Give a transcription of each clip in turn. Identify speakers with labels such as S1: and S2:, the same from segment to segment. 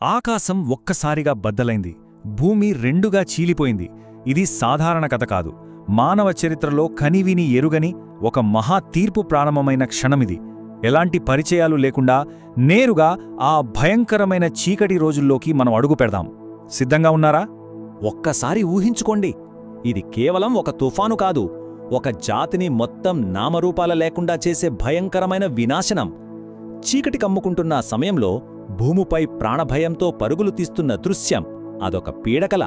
S1: ఆకాశం ఒక్కసారిగా బద్దలైంది. భూమి రెండుగా చీలిపోయింది. ఇది సాధారణ కథ కాదు. మానవ చరిత్రలో కనివిని ఎరుగని ఒక మహా తీర్పు ప్రారంభమైన క్షణమిది. ఎలాంటి పరిచయాలు లేకుండా నేరుగా ఆ భయంకరమైన చీకటి రోజుల్లోకి మనం అడుగు పెడదాం. సిద్ధంగా ఉన్నారా?
S2: ఒక్కసారి ఊహించుకోండి. ఇది కేవలం ఒక తుఫాను కాదు, ఒక జాతిని మొత్తం నామరూపాల లేకుండా చేసే భయంకరమైన వినాశనం. చీకటి కమ్ముకుంటున్న సమయంలో భూమిపై ప్రాణభయంతో పరుగులు తీస్తున్న దృశ్యం అదొక పీడకల.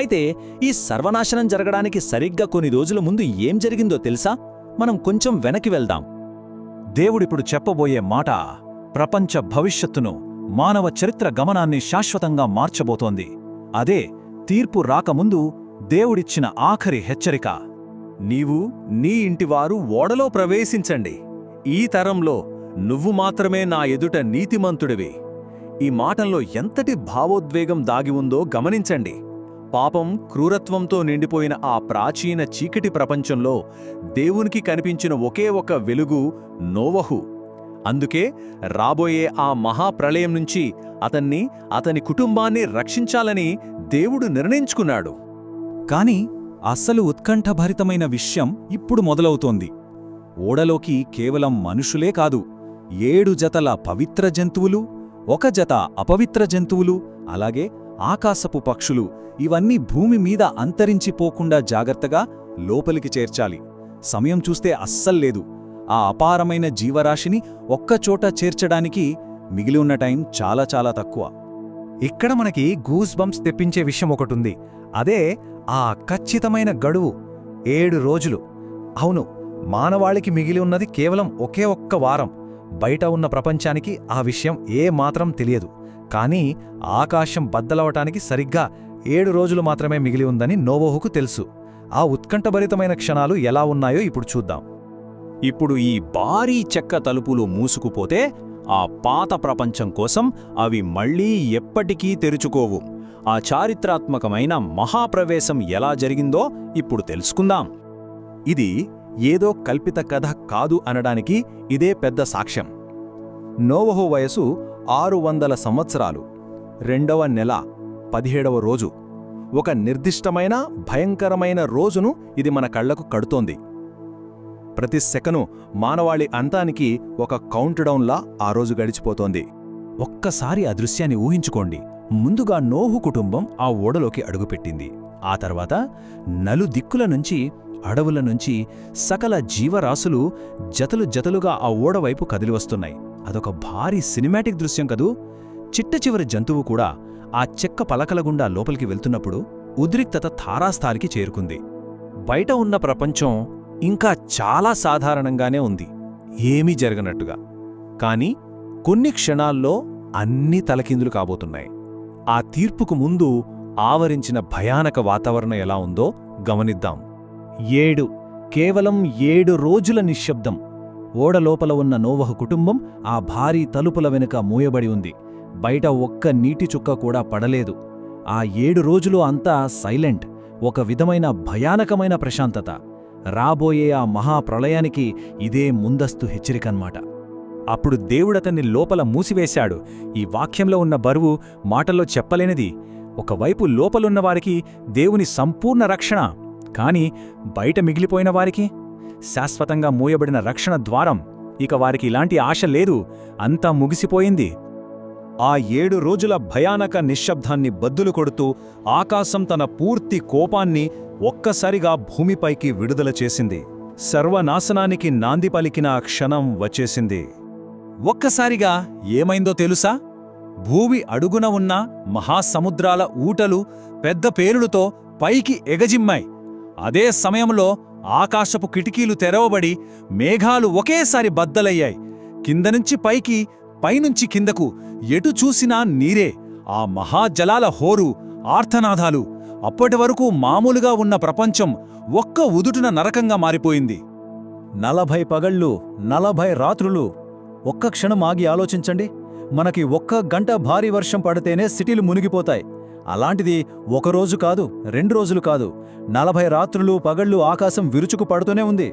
S2: అయితే ఈ సర్వనాశనం జరగడానికి సరిగ్గా కొన్ని రోజుల ముందు ఏం జరిగిందో తెలుసా? మనం కొంచెం వెనక్కి వెళ్దాం.
S3: దేవుడిప్పుడు చెప్పబోయే మాట ప్రపంచ భవిష్యత్తును, మానవ చరిత్ర గమనాన్ని శాశ్వతంగా మార్చబోతోంది. అదే తీర్పు రాకముందు దేవుడిచ్చిన ఆఖరి హెచ్చరిక.
S2: నీవు, నీ ఇంటివారు ఓడలో ప్రవేశించండి. ఈ తరంలో నువ్వు మాత్రమే నా ఎదుట నీతిమంతుడివి. ఈ మాటల్లో ఎంతటి భావోద్వేగం దాగి ఉందో గమనించండి. పాపం, క్రూరత్వంతో నిండిపోయిన ఆ ప్రాచీన చీకటి ప్రపంచంలో దేవునికి కనిపించిన ఒకే ఒక వెలుగు నోవహు. అందుకే రాబోయే ఆ మహాప్రళయం నుంచి అతన్ని, అతని కుటుంబాన్ని రక్షించాలని దేవుడు నిర్ణయించుకున్నాడు.
S3: కాని అస్సలు ఉత్కంఠభరితమైన విషయం ఇప్పుడు మొదలవుతోంది. ఓడలోకి కేవలం మనుషులే కాదు, 7 జతల పవిత్ర జంతువులు, 1 జత అపవిత్ర జంతువులు, అలాగే ఆకాశపు పక్షులు, ఇవన్నీ భూమి మీద అంతరించిపోకుండా జాగ్రత్తగా లోపలికి చేర్చాలి. సమయం చూస్తే అస్సల్లేదు. ఆ అపారమైన జీవరాశిని ఒక్కచోట చేర్చడానికి మిగిలి ఉన్న టైం చాలా చాలా తక్కువ.
S1: ఇక్కడ మనకి గూస్ బంప్స్ తెప్పించే విషయం ఒకటుంది. అదే ఆ ఖచ్చితమైన గడువు 7 రోజులు. అవును, మానవాళికి మిగిలి ఉన్నది కేవలం ఒకే ఒక్క వారం. బయట ఉన్న ప్రపంచానికి ఆ విషయం ఏమాత్రం తెలియదు. కానీ ఆకాశం బద్దలవటానికి సరిగ్గా 7 రోజులు మాత్రమే మిగిలి ఉందని నోవహుకు తెలుసు. ఆ ఉత్కంఠభరితమైన క్షణాలు ఎలా ఉన్నాయో ఇప్పుడు చూద్దాం.
S2: ఇప్పుడు ఈ భారీ చెక్క తలుపులు మూసుకుపోతే ఆ పాత ప్రపంచం కోసం అవి మళ్లీ ఎప్పటికీ తెరుచుకోవు. ఆ చారిత్రాత్మకమైన మహాప్రవేశం ఎలా జరిగిందో ఇప్పుడు తెలుసుకుందాం. ఇది ఏదో కల్పిత కథ కాదు అనడానికి ఇదే పెద్ద సాక్ష్యం. నోవహు వయసు 600 సంవత్సరాలు. 2వ నెల 17వ రోజు. ఒక నిర్దిష్టమైన భయంకరమైన రోజును ఇది మన కళ్లకు కడుతోంది. ప్రతి సెకను మానవాళి అంతానికి ఒక కౌంట్డౌన్లా ఆ రోజు గడిచిపోతోంది.
S1: ఒక్కసారి ఆ దృశ్యాన్ని ఊహించుకోండి. ముందుగా నోహు కుటుంబం ఆ ఓడలోకి అడుగుపెట్టింది. ఆ తర్వాత నలుదిక్కుల నుంచి, అడవుల నుంచి సకల జీవరాశులు జతలు జతలుగా ఆ ఓడవైపు కదిలివస్తున్నాయి. అదొక భారీ సినిమాటిక్ దృశ్యం కదూ. చిట్టచివరి జంతువు కూడా ఆ చెక్క పలకల గుండా లోపలికి వెళ్తున్నప్పుడు ఉద్రిక్తత తారాస్థాయికి చేరుకుంది. బయట ఉన్న ప్రపంచం ఇంకా చాలా సాధారణంగానే ఉంది, ఏమీ జరగనట్టుగా. కాని కొన్ని క్షణాల్లో అన్నీ తలకిందులు కాబోతున్నాయి. ఆ తీర్పుకు ముందు ఆవరించిన భయానక వాతావరణం ఎలా ఉందో గమనిద్దాం. 7 కేవలం 7 రోజుల నిశ్శబ్దం. ఓడలోపల ఉన్న నోవహు కుటుంబం ఆ భారీ తలుపుల వెనుక మూయబడి ఉంది. బయట ఒక్క నీటి చుక్క కూడా పడలేదు. ఆ 7 రోజులు అంతా సైలెంట్. ఒక విధమైన భయానకమైన ప్రశాంతత. రాబోయే ఆ మహాప్రళయానికి ఇదే ముందస్తు హెచ్చరికన్మాట. అప్పుడు దేవుడతన్ని లోపల మూసివేశాడు. ఈ వాక్యంలో ఉన్న బరువు మాటల్లో చెప్పలేనిది. ఒకవైపు లోపలున్నవారికి దేవుని సంపూర్ణ రక్షణ, కాని బయట మిగిలిపోయిన వారికి శాశ్వతంగా మూయబడిన రక్షణ ద్వారం. ఇక వారికి ఇలాంటి ఆశ లేదు, అంతా ముగిసిపోయింది.
S3: ఆ 7 రోజుల భయానక నిశ్శబ్దాన్ని బద్దులు కొడుతూ ఆకాశం తన పూర్తి కోపాన్ని ఒక్కసారిగా భూమిపైకి విడుదల చేసింది. సర్వనాశనానికి నాంది పలికిన ఆ క్షణం వచ్చేసింది. ఒక్కసారిగా ఏమైందో తెలుసా? భూమి అడుగున ఉన్న మహాసముద్రాల ఊటలు పెద్ద పేలుడుతో పైకి ఎగజిమ్మాయి. అదే సమయంలో ఆకాశపు కిటికీలు తెరవబడి మేఘాలు ఒకేసారి బద్దలయ్యాయి. కిందనుంచి పైకి, పైనుంచి కిందకు ఎటు చూసినా నీరే. ఆ మహాజలాల హోరు, ఆర్తనాదాలు. అప్పటివరకు మామూలుగా ఉన్న ప్రపంచం ఒక్క ఉదుటున నరకంగా మారిపోయింది. 40 పగళ్ళు, 40 రాత్రులు. ఒక్క క్షణం ఆగి ఆలోచించండి. మనకి 1 గంట భారీ వర్షం పడితేనే సిటీలు మునిగిపోతాయి. అలాంటిది 1 రోజు కాదు, 2 రోజులు కాదు, 40 రాత్రులు పగళ్ళు ఆకాశం విరుచుకు పడుతూనే ఉంది.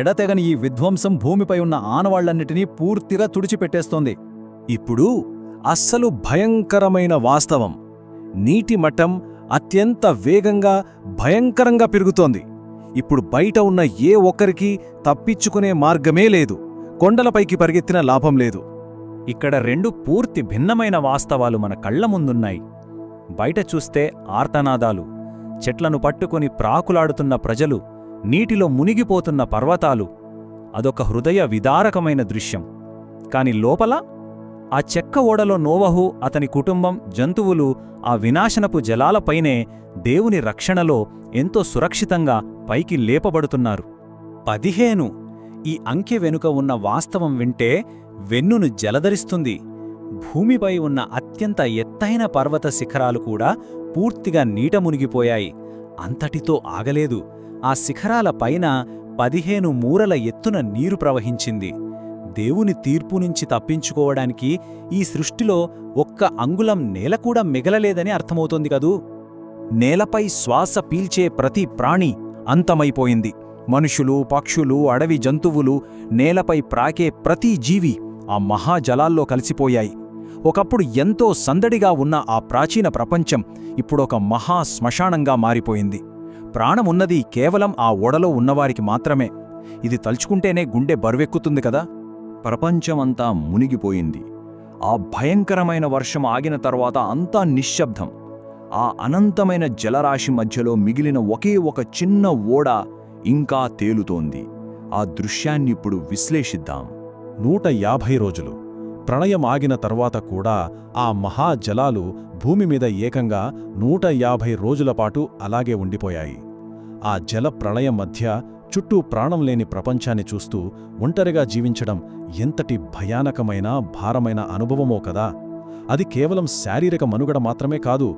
S3: ఎడతెగని ఈ విధ్వంసం భూమిపై ఉన్న ఆనవాళ్లన్నిటినీ పూర్తిగా తుడిచిపెట్టేస్తోంది.
S2: ఇప్పుడు
S3: అస్సలు భయంకరమైన వాస్తవం. నీటి మట్టం అత్యంత వేగంగా భయంకరంగా పెరుగుతోంది. ఇప్పుడు బయట ఉన్న ఏ ఒక్కరికీ తప్పించుకునే మార్గమే లేదు. కొండలపైకి పరిగెత్తిన లాభం లేదు.
S2: ఇక్కడ రెండు పూర్తి భిన్నమైన వాస్తవాలు మన కళ్ల ముందున్నాయి. బయట చూస్తే ఆర్తనాదాలు, చెట్లను పట్టుకుని ప్రాకులాడుతున్న ప్రజలు, నీటిలో మునిగిపోతున్న పర్వతాలు. అదొక హృదయ విదారకమైన దృశ్యం. కాని లోపల ఆ చెక్క ఓడలో నోవహు, అతని కుటుంబం, జంతువులు ఆ వినాశనపు జలాలపైనే దేవుని రక్షణలో ఎంతో సురక్షితంగా పైకి లేపబడుతున్నారు. 15 ఈ అంకె వెనుక ఉన్న వాస్తవం వింటే వెన్నును జలధరిస్తుంది. భూమిపై ఉన్న అత్యంత ఎత్తైన పర్వత శిఖరాలు కూడా పూర్తిగా నీట మునిగిపోయాయి. అంతటితో ఆగలేదు. ఆ శిఖరాల పైన 15 మూరల ఎత్తున నీరు ప్రవహించింది. దేవుని తీర్పు నుంచి తప్పించుకోవడానికి ఈ సృష్టిలో ఒక్క అంగుళం నేల కూడా మిగలలేదని అర్థమవుతోంది కదూ.
S3: నేలపై శ్వాస పీల్చే ప్రతి ప్రాణి అంతమైపోయింది. మనుషులు, పక్షులు, అడవి జంతువులు, నేలపై ప్రాకే ప్రతి జీవి ఆ మహాజలాల్లో కలిసిపోయాయి. ఒకప్పుడు ఎంతో సందడిగా ఉన్న ఆ ప్రాచీన ప్రపంచం ఇప్పుడొక మహా శ్మశానంగా మారిపోయింది. ప్రాణమున్నది కేవలం ఆ ఓడలో ఉన్నవారికి మాత్రమే. ఇది తలుచుకుంటేనే గుండె బరువెక్కుతుంది కదా. ప్రపంచమంతా మునిగిపోయింది. ఆ భయంకరమైన వర్షం ఆగిన తర్వాత అంతా నిశ్శబ్దం. ఆ అనంతమైన జలరాశి మధ్యలో మిగిలిన ఒకే ఒక చిన్న ఓడ ఇంకా తేలుతోంది. ఆ దృశ్యాన్నిప్పుడు విశ్లేషిద్దాం. 150 రోజులు ప్రళయం ఆగిన తర్వాత కూడా ఆ మహాజలాలు భూమి మీద ఏకంగా 150 రోజులపాటు అలాగే ఉండిపోయాయి. ఆ జల ప్రళయం మధ్య చుట్టూ ప్రాణం లేని ప్రపంచాన్ని చూస్తూ ఒంటరిగా జీవించడం ఎంతటి భయానకమైన, భారమైన అనుభవమో కదా. అది కేవలం శారీరక మనుగడ మాత్రమే కాదు,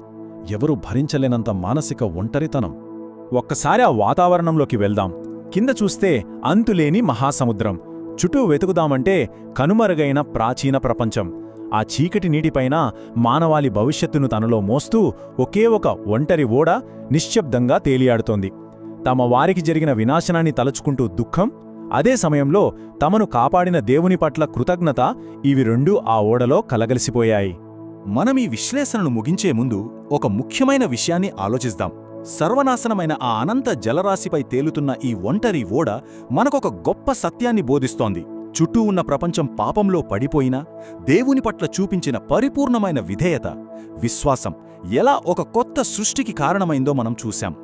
S3: ఎవరూ భరించలేనంత మానసిక ఒంటరితనం.
S2: ఒక్కసారి ఆ వాతావరణంలోకి వెళ్దాం. కింద చూస్తే అంతులేని మహాసముద్రం, చుట్టూ వెతుకుదామంటే కనుమరుగైన ప్రాచీన ప్రపంచం. ఆ చీకటి నీటిపైన మానవాళి భవిష్యత్తును తనలో మోస్తూ ఒకే ఒక ఒంటరి ఓడ నిశ్శబ్దంగా తేలియాడుతోంది. తమ వారికి జరిగిన వినాశనాన్ని తలుచుకుంటూ దుఃఖం, అదే సమయంలో తమను కాపాడిన దేవుని పట్ల కృతజ్ఞత, ఇవి రెండూ ఆ ఓడలో కలగలిసిపోయాయి.
S3: మనం ఈ విశ్లేషణను ముగించే ముందు ఒక ముఖ్యమైన విషయాన్ని ఆలోచిద్దాం. సర్వనాశనమైన ఆ అనంత జలరాశిపై తేలుతున్న ఈ ఒంటరి ఓడ మనకొక గొప్ప సత్యాన్ని బోధిస్తోంది. చుట్టూ ఉన్న ప్రపంచం పాపంలో పడిపోయినా దేవుని పట్ల చూపించిన పరిపూర్ణమైన విధేయత, విశ్వాసం ఎలా ఒక కొత్త సృష్టికి కారణమైందో మనం చూశాం.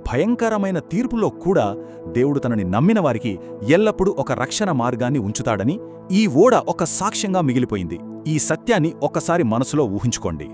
S3: భయంకరమైన తీర్పులో కూడా దేవుడు తనని నమ్మిన వారికి ఎల్లప్పుడూ ఒక రక్షణ మార్గాన్ని ఉంచుతాడని ఈ ఓడ ఒక సాక్ష్యంగా మిగిలిపోయింది. ఈ సత్యాన్ని ఒక్కసారి మనసులో ఊహించుకోండి.